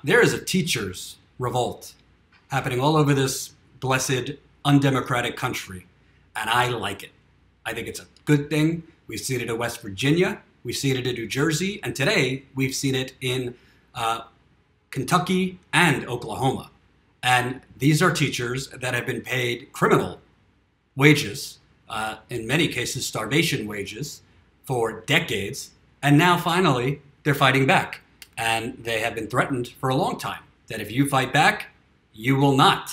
there is a teachers' revolt happening all over this blessed, undemocratic country, and I like it. I think it's a good thing. We've seen it in West Virginia, we've seen it in New Jersey, and today we've seen it in Kentucky and Oklahoma. And these are teachers that have been paid criminal wages, in many cases starvation wages, for decades, and now finally they're fighting back. And they have been threatened for a long time that if you fight back, you will not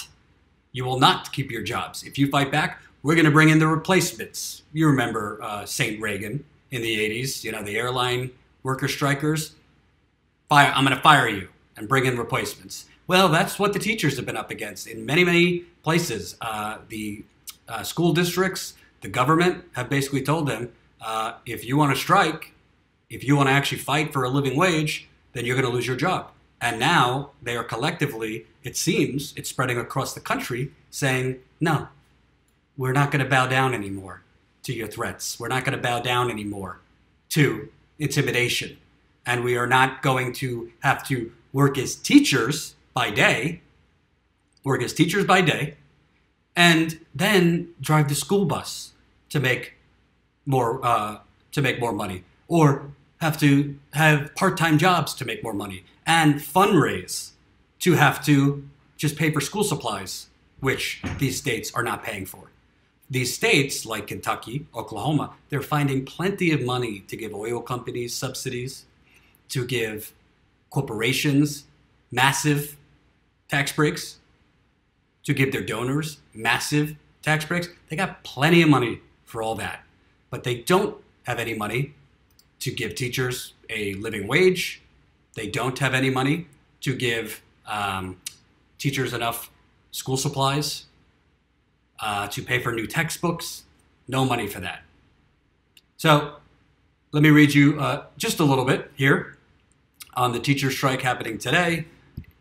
keep your jobs. If you fight back, we're going to bring in the replacements. You remember St. Reagan in the 80s, you know, the airline worker strikers. I'm going to fire you and bring in replacements. Well, that's what the teachers have been up against in many, many places. The school districts, the government have basically told them, if you want to strike, if you want to actually fight for a living wage, then you're going to lose your job. And now they are collectively, it seems, it's spreading across the country, saying, no, we're not going to bow down anymore to your threats. We're not going to bow down anymore to intimidation. And we are not going to have to work as teachers by day, and then drive the school bus to make more money, or have to have part-time jobs to make more money, and fundraise to have to just pay for school supplies, which these states are not paying for. These states, like Kentucky, Oklahoma, they're finding plenty of money to give oil companies subsidies, to give corporations massive tax breaks, to give their donors massive tax breaks. They got plenty of money for all that, but they don't have any money to give teachers a living wage. They don't have any money to give teachers enough school supplies, to pay for new textbooks. No money for that. So let me read you just a little bit here on the teacher strike happening today.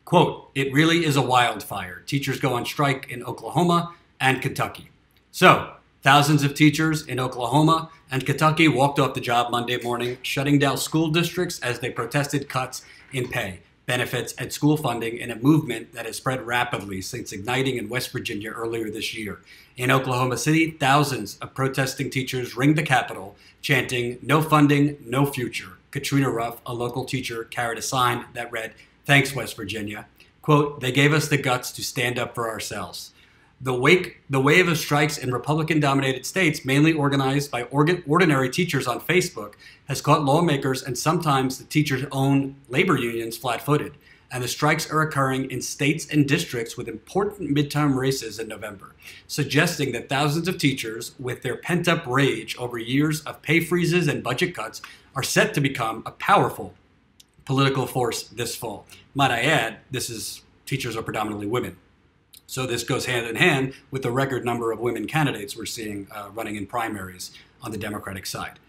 Quote, "It really is a wildfire. Teachers go on strike in Oklahoma and Kentucky." So thousands of teachers in Oklahoma and Kentucky walked off the job Monday morning, shutting down school districts as they protested cuts in pay, benefits, and school funding in a movement that has spread rapidly since igniting in West Virginia earlier this year. In Oklahoma City, thousands of protesting teachers ringed the Capitol, chanting, "No funding, no future." Katrina Ruff, a local teacher, carried a sign that read, "Thanks, West Virginia." Quote, "They gave us the guts to stand up for ourselves." The wave of strikes in Republican-dominated states, mainly organized by ordinary teachers on Facebook, has caught lawmakers and sometimes the teachers' own labor unions flat-footed. And the strikes are occurring in states and districts with important midterm races in November, suggesting that thousands of teachers, with their pent-up rage over years of pay freezes and budget cuts, are set to become a powerful political force this fall. Might I add, teachers are predominantly women. So this goes hand in hand with the record number of women candidates we're seeing running in primaries on the Democratic side.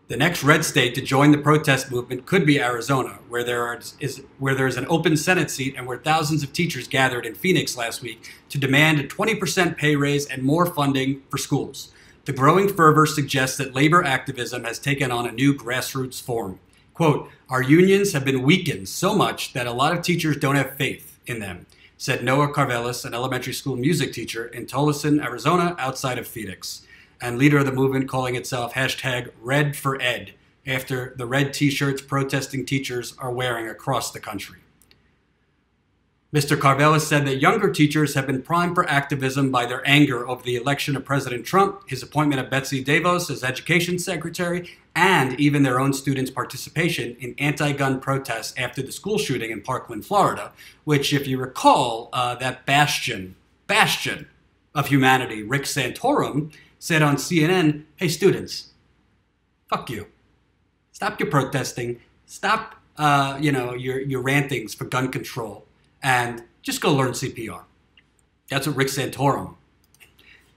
The next red state to join the protest movement could be Arizona, where there is an open Senate seat and where thousands of teachers gathered in Phoenix last week to demand a 20% pay raise and more funding for schools. The growing fervor suggests that labor activism has taken on a new grassroots form. Quote, "Our unions have been weakened so much that a lot of teachers don't have faith in them," said Noah Carvelis, an elementary school music teacher in Tolleson, Arizona, outside of Phoenix, and leader of the movement calling itself #RedForEd, after the red t-shirts protesting teachers are wearing across the country. Mr. Carvelis said that younger teachers have been primed for activism by their anger over the election of President Trump, his appointment of Betsy DeVos as education secretary, and even their own students' participation in anti-gun protests after the school shooting in Parkland, Florida, which, if you recall, that bastion of humanity, Rick Santorum, said on CNN, "Hey students, fuck you. Stop your protesting. Stop your rantings for gun control. And just go learn CPR." That's what Rick Santorum,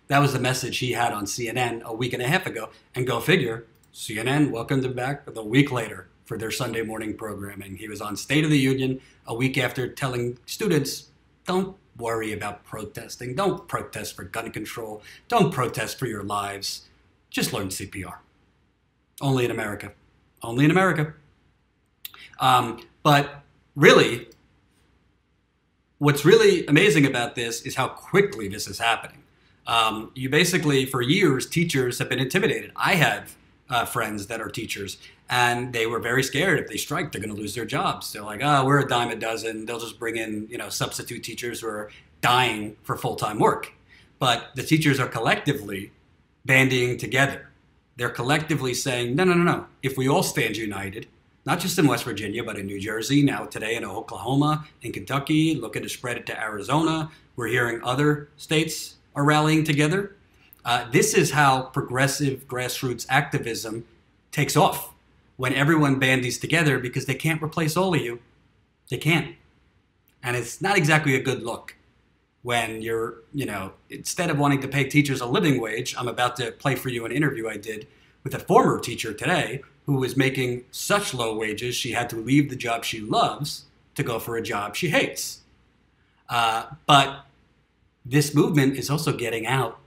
that was the message he had on CNN a week and a half ago. And go figure, CNN welcomed him back a week later for their Sunday morning programming. He was on State of the Union a week after telling students, don't worry about protesting. Don't protest for gun control. Don't protest for your lives. Just learn CPR. Only in America. Only in America. But really, what's really amazing about this is how quickly this is happening. You basically, for years, teachers have been intimidated. I have friends that are teachers, and they were very scared if they strike, they're going to lose their jobs. They're like, oh, we're a dime a dozen. They'll just bring in, substitute teachers who are dying for full-time work. But the teachers are collectively banding together. They're collectively saying, no, no, no, no. If we all stand united, not just in West Virginia, but in New Jersey, now today in Oklahoma, in Kentucky, looking to spread it to Arizona. We're hearing other states are rallying together. This is how progressive grassroots activism takes off, when everyone bandies together, because they can't replace all of you. They can't. And it's not exactly a good look when you're, instead of wanting to pay teachers a living wage. I'm about to play for you an interview I did with a former teacher today who was making such low wages she had to leave the job she loves to go for a job she hates. But this movement is also getting out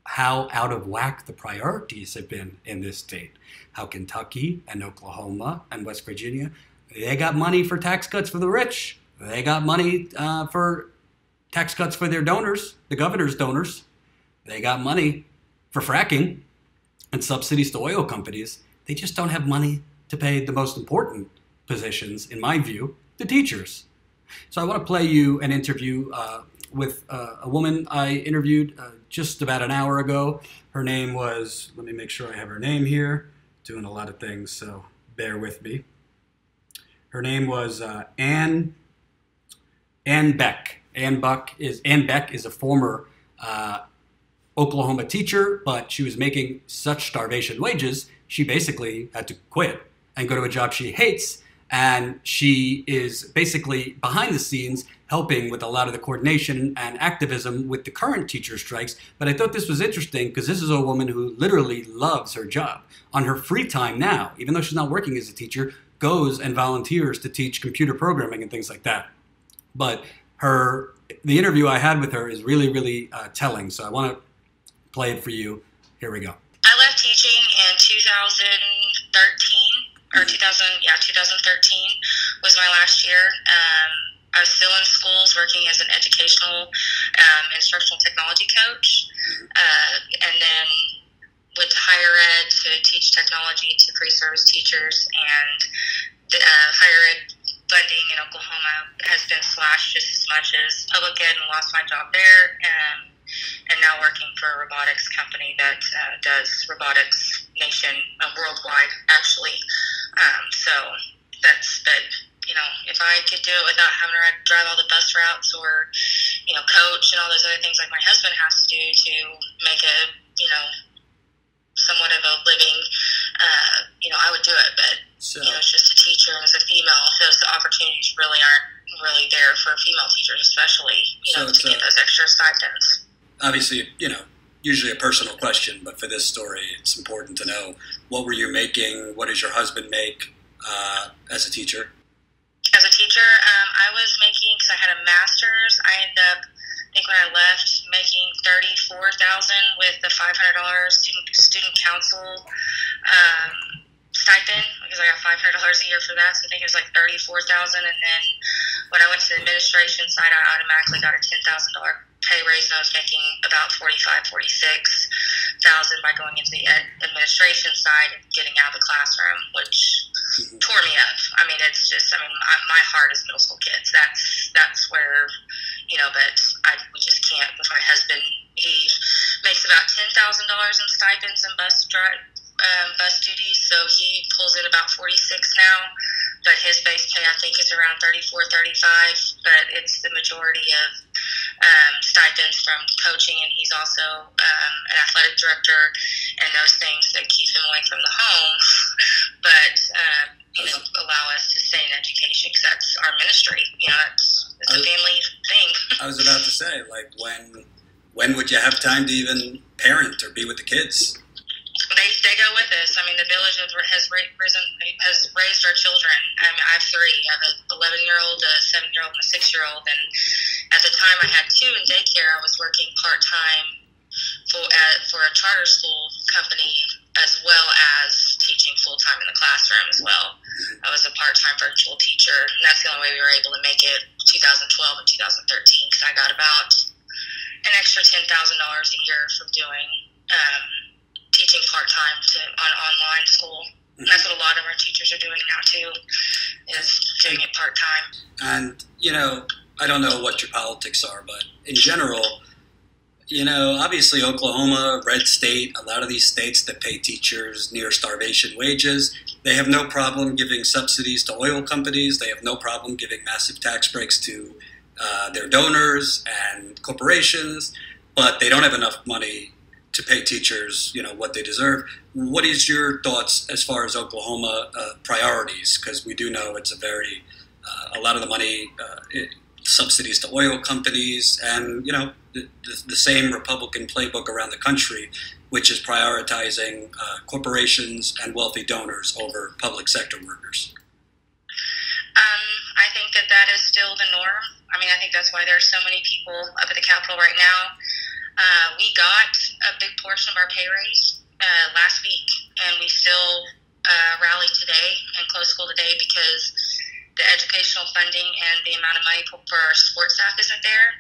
how out of whack the priorities have been in this state. How Kentucky and Oklahoma and West Virginia, they got money for tax cuts for the rich. They got money for tax cuts for their donors, the governor's donors. They got money for fracking and subsidies to oil companies. They just don't have money to pay the most important positions, in my view, the teachers. So I want to play you an interview with a woman I interviewed just about an hour ago. Her name was, let me make sure I have her name here, doing a lot of things, so bear with me. Her name was Anne Beck. Anne Beck is a former Oklahoma teacher, but she was making such starvation wages, she basically had to quit and go to a job she hates. And she is basically behind the scenes helping with a lot of the coordination and activism with the current teacher strikes. But I thought this was interesting because this is a woman who literally loves her job. On her free time now, even though she's not working as a teacher, goes and volunteers to teach computer programming and things like that. But the interview I had with her is really, really telling. So I want to play it for you. Here we go. I left teaching in 2013, or 2013 was my last year. I was still in schools working as an educational instructional technology coach, and then went to higher ed to teach technology to pre-service teachers, and the higher ed funding in Oklahoma has been slashed just as much as public ed, and lost my job there. And now working for a robotics company that does robotics worldwide, actually. So if I could do it without having to drive all the bus routes or, coach and all those other things like my husband has to do to make a, somewhat of a living, I would do it. But, it's just a teacher, and as a female, those opportunities really aren't really there for female teachers, especially, to get those extra stipends. Obviously, usually a personal question, but for this story, it's important to know, what were you making? What does your husband make as a teacher? As a teacher, I was making, because I had a master's, I ended up, I think when I left, making $34,000 with the $500 student council stipend, because I got $500 a year for that, so I think it was like $34,000. And then when I went to the administration side, I automatically got a $10,000 pay raise, and I was making about $45,000, $46,000 by going into the administration side and getting out of the classroom, which tore me up. I mean, it's just, my heart is middle school kids. That's where, but we just can't. With my husband, he makes about $10,000 in stipends and bus duties, so he pulls in about 46 now, but his base pay I think is around 34, 35, but it's the majority of stipends from coaching, and he's also an athletic director and those things that keep him away from the home, but allow us to stay in education, because that's our ministry. It's a family thing. I was about to say, like, when would you have time to even parent or be with the kids? They go with us. The village has raised our children. I have three. I have an 11-year-old, a 7-year-old, and a 6-year-old. And at the time I had two in daycare, I was working part-time for a charter school company as well as teaching teaching full-time in the classroom as well. I was a part-time virtual teacher, and that's the only way we were able to make it 2012 and 2013, because I got about an extra $10,000 a year from doing teaching part-time on online school. And that's what a lot of our teachers are doing now too, is doing it part-time. And, you know, I don't know what your politics are, but in general, you know, obviously Oklahoma, red state, a lot of these states that pay teachers near starvation wages, they have no problem giving subsidies to oil companies. They have no problem giving massive tax breaks to their donors and corporations, but they don't have enough money to pay teachers, you know, what they deserve. What is your thoughts as far as Oklahoma priorities? Because we do know it's a lot of the money, subsidies to oil companies, and, you know, the same Republican playbook around the country, which is prioritizing corporations and wealthy donors over public sector workers. I think that is still the norm. I mean, I think that's why there's so many people up at the Capitol right now. We got a big portion of our pay raise last week, and we still rallied today and closed school today because the educational funding and the amount of money for our support staff isn't there.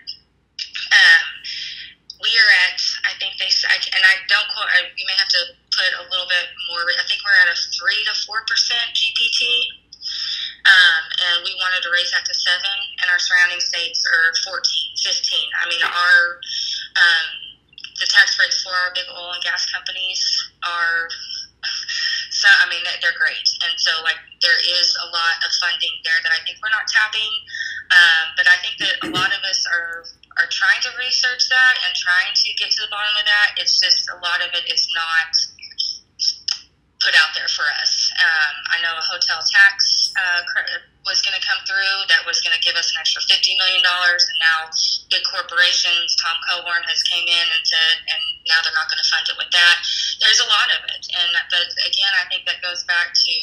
We are at, I think and I don't quote, you may have to put a little bit more, I think we're at a 3 to 4% GPT. And we wanted to raise that to 7, and our surrounding states are 14, 15. I mean, the tax breaks for our big oil and gas companies are, so, I mean, they're great. And so, like, there is a lot of funding there that I think we're not tapping. But I think that a lot of us are trying to research that and trying to get to the bottom of that. It's just a lot of it is not put out there for us. I know a hotel tax was going to come through that was going to give us an extra $50 million, and now big corporations, Tom Coburn has came in and said, and now they're not going to fund it with that. There's a lot of it, but again, I think that goes back to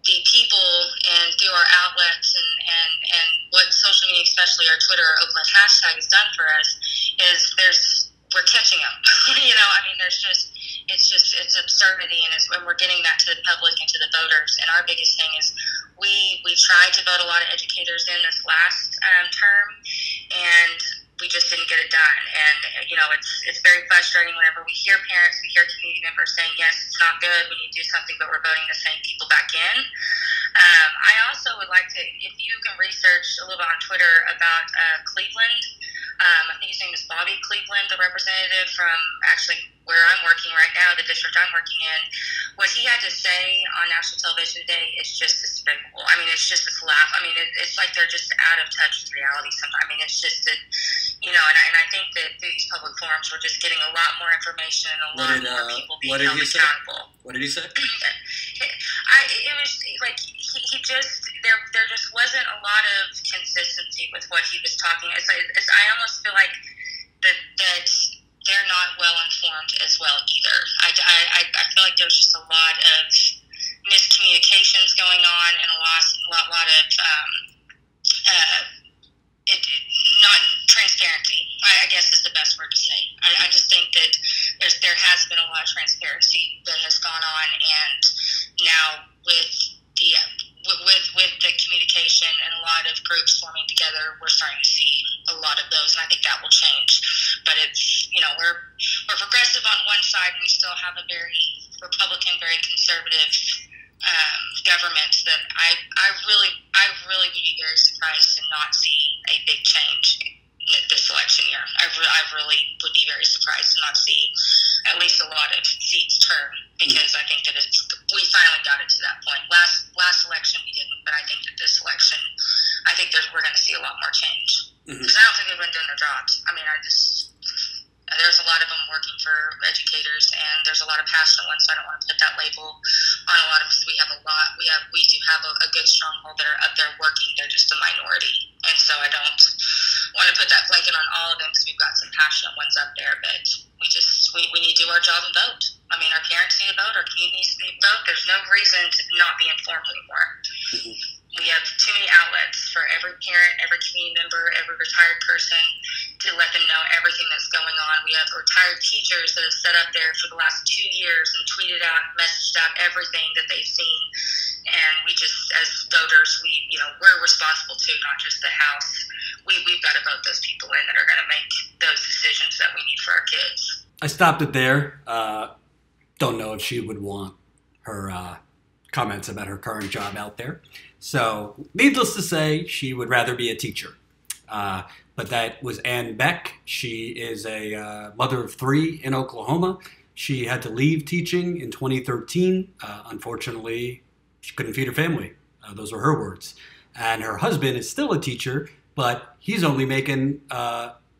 the people and through our outlets and what social media, especially our Twitter or Oakland hashtag, has done for us is we're catching up. You know, I mean, it's absurdity, and we're getting that to the public and to the voters. And our biggest thing is we tried to vote a lot of educators in this last term, and we just didn't get it done. And, you know, it's very frustrating whenever we hear parents, we hear community members saying, yes, it's not good, we need to do something, but we're voting the same people back in. I also would like to, if you can research a little bit on Twitter about Cleveland. I think his name is Bobby Cleveland, the representative from actually where I'm working right now, the district I'm working in. What he had to say on national television today is just despicable. I mean, it's just this laugh. I mean, it's like they're just out of touch with reality sometimes. I mean, it's just that, you know, and I think that through these public forums, we're just getting a lot more information and a lot more people being held accountable. What did he say? It was like he just there just wasn't a lot of consistency with what he was talking. I almost feel like that they're not well informed as well either. I feel like there's just a lot of miscommunications going on and a lot of not transparency. I guess is the best word to say. I just think that there has been a lot of transparency that has gone on, and now with the communication and a lot of groups forming together, we're starting to see a lot of those, and I think that will change. But it's, you know, we're progressive on one side, and we still have a very Republican, very conservative government that I really would be very surprised to not see a big change this election year. I really would be very surprised to not see at least a lot of seats turn, because I think that we finally got it to that point. Last election we didn't, but I think that this election, I think we're going to see a lot more change, because I don't think they've been doing their jobs. I mean, there's a lot of them working for educators, and there's a lot of passionate ones, so I don't want to put that label on a lot of, because we do have a good stronghold that are up there working. They're just a minority, and so I don't want to put that blanket on all of them, because we've got some passionate ones up there, but we need to do our job and vote. I mean, our parents need to vote, our communities need to vote. There's no reason to not be informed anymore. We have too many outlets for every parent, every community member, every retired person to to let them know everything that's going on. We have retired teachers that have sat up there for the last 2 years and tweeted out, messaged out everything that they've seen. And we just, as voters, we're responsible too, not just the House. We've got to vote those people in that are going to make those decisions that we need for our kids. I stopped it there. Don't know if she would want her comments about her current job out there. So, needless to say, she would rather be a teacher. But that was Anne Beck. She is a mother of 3 in Oklahoma. She had to leave teaching in 2013. Unfortunately, she couldn't feed her family. Those were her words. And her husband is still a teacher, but he's only making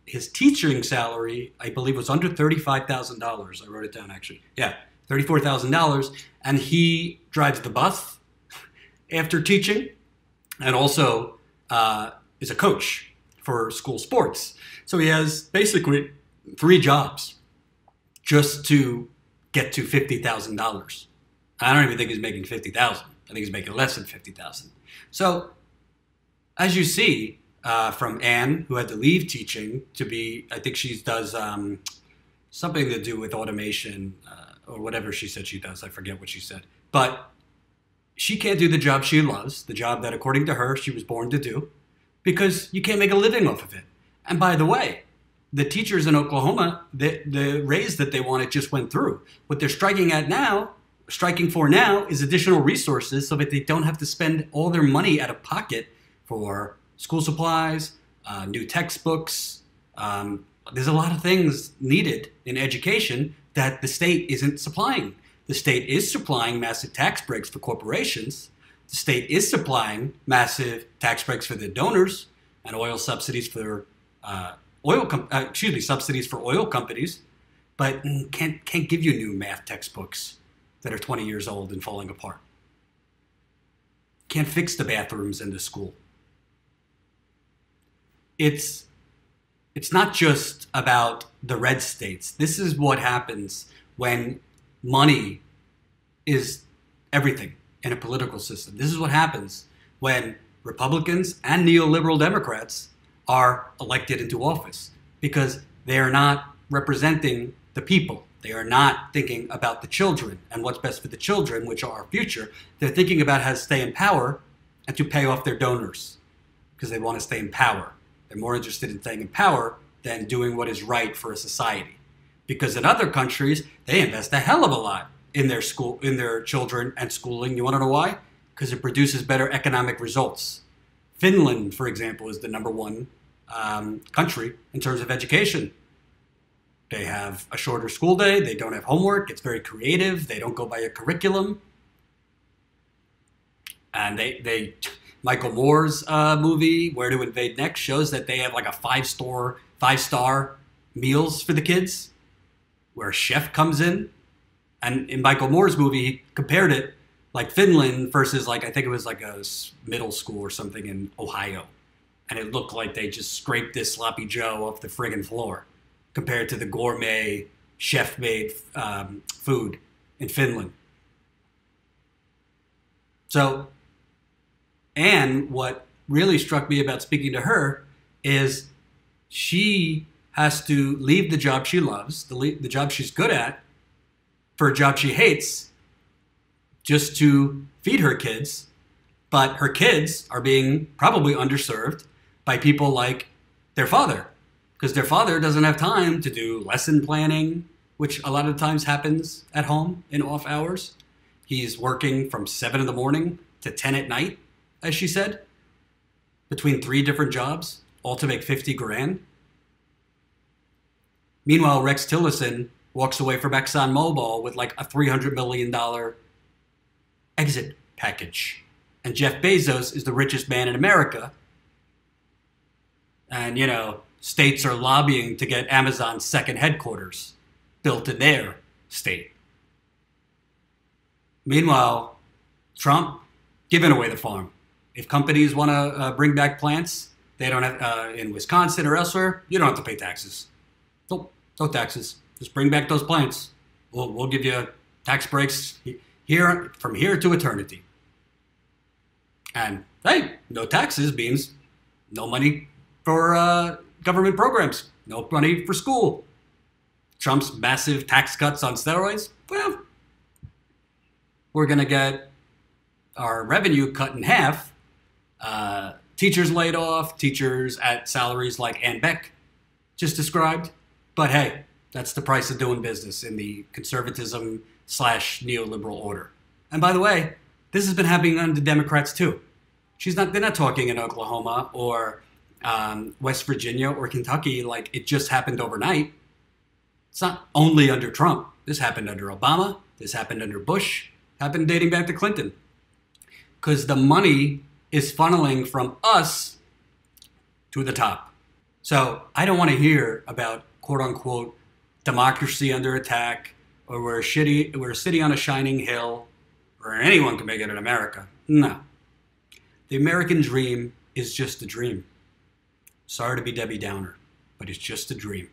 his teaching salary, I believe, was under $35,000. I wrote it down, actually. Yeah, $34,000. And he drives the bus after teaching and also is a coach for school sports. So he has basically 3 jobs just to get to $50,000. I don't even think he's making $50,000. I think he's making less than $50,000. So as you see from Anne, who had to leave teaching to be, I think she does something to do with automation or whatever she said she does. I forget what she said. But she can't do the job she loves, the job that according to her she was born to do, because you can't make a living off of it. And by the way, the teachers in Oklahoma, the raise that they wanted just went through. What they're striking for now is additional resources so that they don't have to spend all their money out of pocket for school supplies, new textbooks. There's a lot of things needed in education that the state isn't supplying. The state is supplying massive tax breaks for corporations. The state is supplying massive tax breaks for the donors and oil subsidies for subsidies for oil companies, but can't give you new math textbooks that are 20 years old and falling apart. Can't fix the bathrooms in the school. It's not just about the red states. This is what happens when money is everything in a political system. This is what happens when Republicans and neoliberal Democrats are elected into office, because they are not representing the people. They are not thinking about the children and what's best for the children, which are our future. They're thinking about how to stay in power and to pay off their donors because they want to stay in power. They're more interested in staying in power than doing what is right for a society. Because in other countries, they invest a hell of a lot in their school, in their children and schooling. You want to know why? Because it produces better economic results. Finland, for example, is the #1 country in terms of education. They have a shorter school day. They don't have homework. It's very creative. They don't go by a curriculum. And Michael Moore's movie, Where to Invade Next, shows that they have like a five-star meals for the kids, where a chef comes in. And in Michael Moore's movie, he compared it like Finland versus I think it was like a middle school or something in Ohio. And it looked like they just scraped this sloppy Joe off the friggin' floor compared to the gourmet chef-made food in Finland. So, and what really struck me about speaking to her is she has to leave the job she loves, the job she's good at, for a job she hates, just to feed her kids. But her kids are being probably underserved by people like their father, because their father doesn't have time to do lesson planning, which a lot of times happens at home in off hours. He's working from 7 in the morning to 10 at night, as she said, between 3 different jobs, all to make 50 grand. Meanwhile, Rex Tillerson walks away from ExxonMobil with like a $300 million exit package. And Jeff Bezos is the richest man in America. And, states are lobbying to get Amazon's second headquarters built in their state. Meanwhile, Trump giving away the farm. If companies want to bring back plants, they don't have in Wisconsin or elsewhere, you don't have to pay taxes. No taxes. Just bring back those plants. We'll give you tax breaks here from here to eternity. And hey, no taxes means no money for government programs. No money for school. Trump's massive tax cuts on steroids. Well, we're going to get our revenue cut in half. Teachers laid off, teachers at salaries like Anne Beck just described. But hey, that's the price of doing business in the conservatism / neoliberal order. And by the way, this has been happening under Democrats too. They're not talking in Oklahoma or West Virginia or Kentucky like it just happened overnight. It's not only under Trump. This happened under Obama. This happened under Bush. Happened dating back to Clinton. Because the money is funneling from us to the top. So I don't want to hear about quote unquote democracy under attack, or we're a city on a shining hill, or anyone can make it in America. No. The American dream is just a dream. Sorry to be Debbie Downer, but it's just a dream.